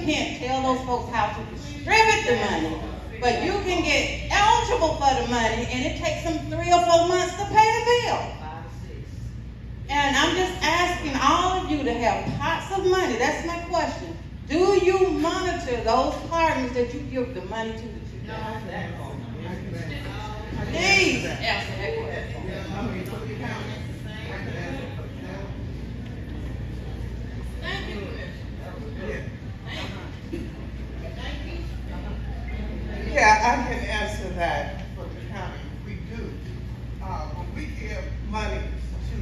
can't tell those folks how to distribute the money, but you can get eligible for the money, and it takes them 3 or 4 months to pay the bill. And I'm just asking all of you to have pots of money. That's my question. Do you monitor those partners that you give the money to? Please answer that question. Thank you. Yeah, I can answer that for the county. We do. When we give money to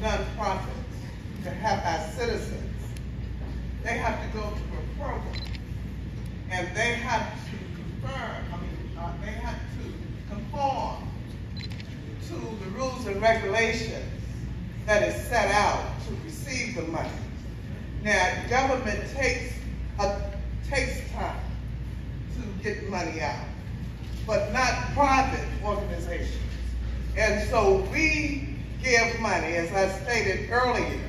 nonprofits to help our citizens, they have to go through a program, and they have to they have to conform to the rules and regulations that is set out to receive the money. Now, government takes time to get money out, but not private organizations. And so we give money, as I stated earlier,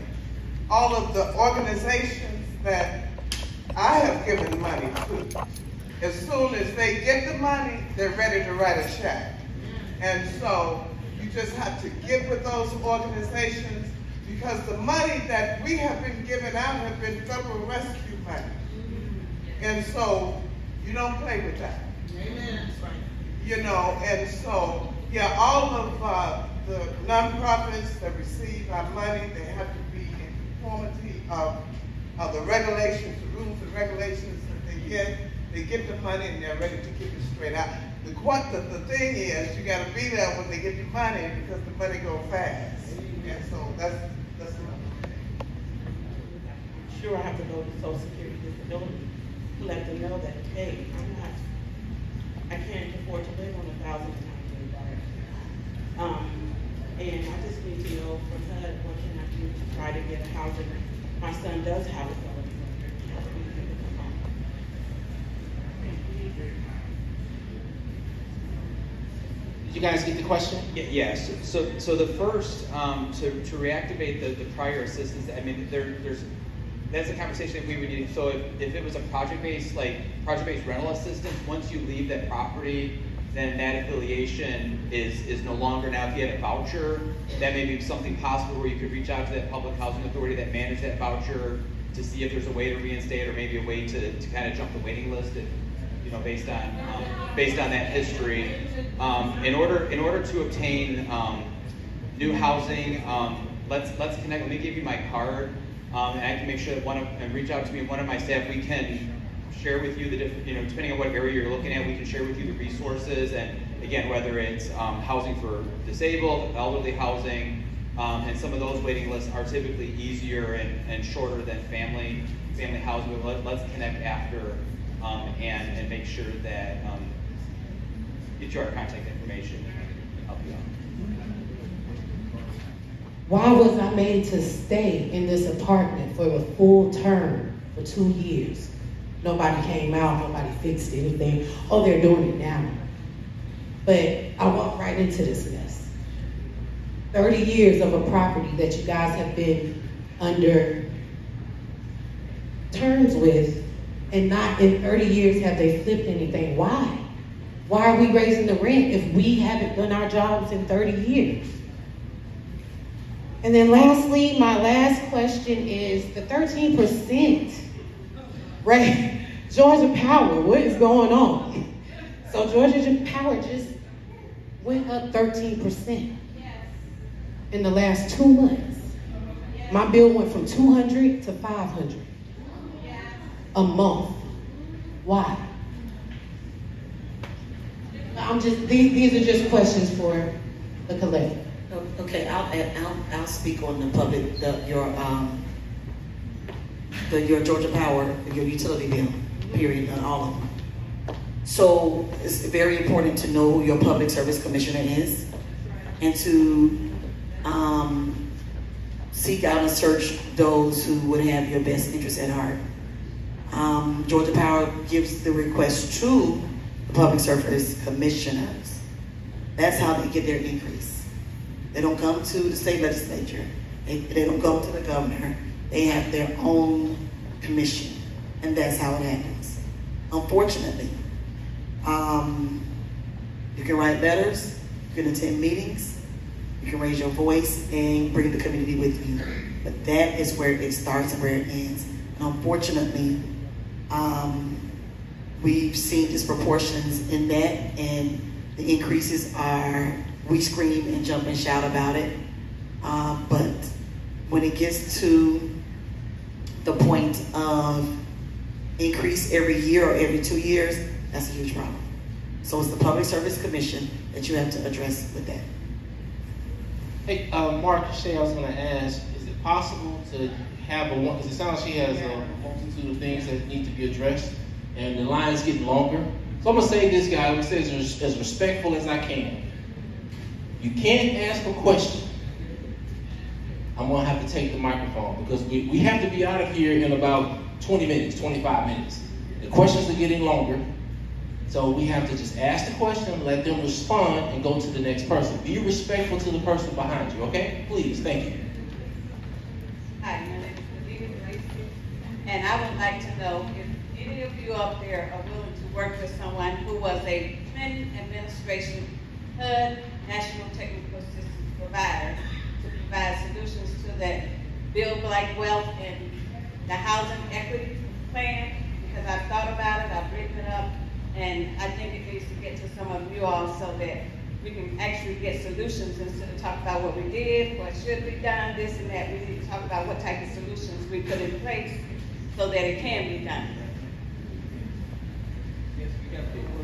all of the organizations that I have given money to, as soon as they get the money, they're ready to write a check. And so you just have to get with those organizations, because the money that we have been giving out have been federal rescue money. And so you don't play with that. Amen. You know, and so, yeah, all of the nonprofits that receive our money, they have to be in conformity of the regulations, the rules and regulations that they get. They get the money and they're ready to give it straight out. The thing is, you got to be there when they get the money, because the money goes fast. And so that's another thing. Sure, I have to go to Social Security Disability to let them know that, hey, I can't afford to live on $1,000 a time. And I just need to know from HUD what can I do to try to get a housing. My son does have a felony. Did you guys get the question? Yes. So the first to reactivate the prior assistance, I mean, that's a conversation that we would need. So if it was a project-based rental assistance, once you leave that property, then that affiliation is no longer. Now, if you had a voucher, that may be something possible where you could reach out to that public housing authority that managed that voucher to see if there's a way to reinstate, or maybe a way to kind of jump the waiting list, if, you know, based on that history. In order to obtain new housing, let's connect. Let me give you my card, and I can make sure that and reach out to me, one of my staff. We can share with you the different, you know, depending on what area you're looking at, we can share with you the resources, and again, whether it's housing for disabled, elderly housing, and some of those waiting lists are typically easier and shorter than family housing. But let's connect after and make sure that get you our contact information and help you out. Why was I made to stay in this apartment for a full term for 2 years? Nobody came out, nobody fixed anything. Oh, they're doing it now. But I walked right into this mess. 30 years of a property that you guys have been under terms with, and not in 30 years have they flipped anything. Why? Why are we raising the rent if we haven't done our jobs in 30 years? And then lastly, my last question is the 13%. Right? Georgia Power, what is going on? So Georgia Power just went up 13% in the last 2 months. My bill went from $200 to $500 a month. Why? These are just questions for the collective. Okay, I'll speak on the public, your Georgia Power, your utility bill, period, on all of them. So it's very important to know who your public service commissioner is, and to seek out and search those who would have your best interest at heart. Georgia Power gives the request to the public service commissioners. That's how they get their increase. They don't come to the state legislature. They don't go to the governor. They have their own commission. and that's how it happens. Unfortunately, you can write letters, you can attend meetings, you can raise your voice and bring the community with you. But that is where it starts and where it ends. And unfortunately, we've seen disproportions in that, and the increases are, we scream and jump and shout about it. But when it gets to the point of increase every year or every 2 years, that's a huge problem. So it's the Public Service Commission that you have to address with that. Hey, Mark, Shay, I was going to ask, is it possible to have a one, because it sounds like she has a multitude of things that need to be addressed, and the line's getting longer. So I'm going to say this, guy, I'm going to say as respectful as I can. You can't ask a question. I'm going to have to take the microphone, because we have to be out of here in about 20 minutes, 25 minutes. The questions are getting longer. So we have to just ask the question, let them respond, and go to the next person. Be respectful to the person behind you, okay? Please, thank you. Hi, my name is Anita Gracie, and I would like to know if any of you up there are willing to work with someone who was a Clinton administration HUD, National Technical Assistance Provider, to provide solutions to that Build Black Wealth and the Housing Equity Plan, because I've thought about it, I've written it up, and I think it needs to get to some of you all so that we can actually get solutions instead of talk about what we did, what should be done, this and that. We need to talk about what type of solutions we put in place so that it can be done. Yes, we got people.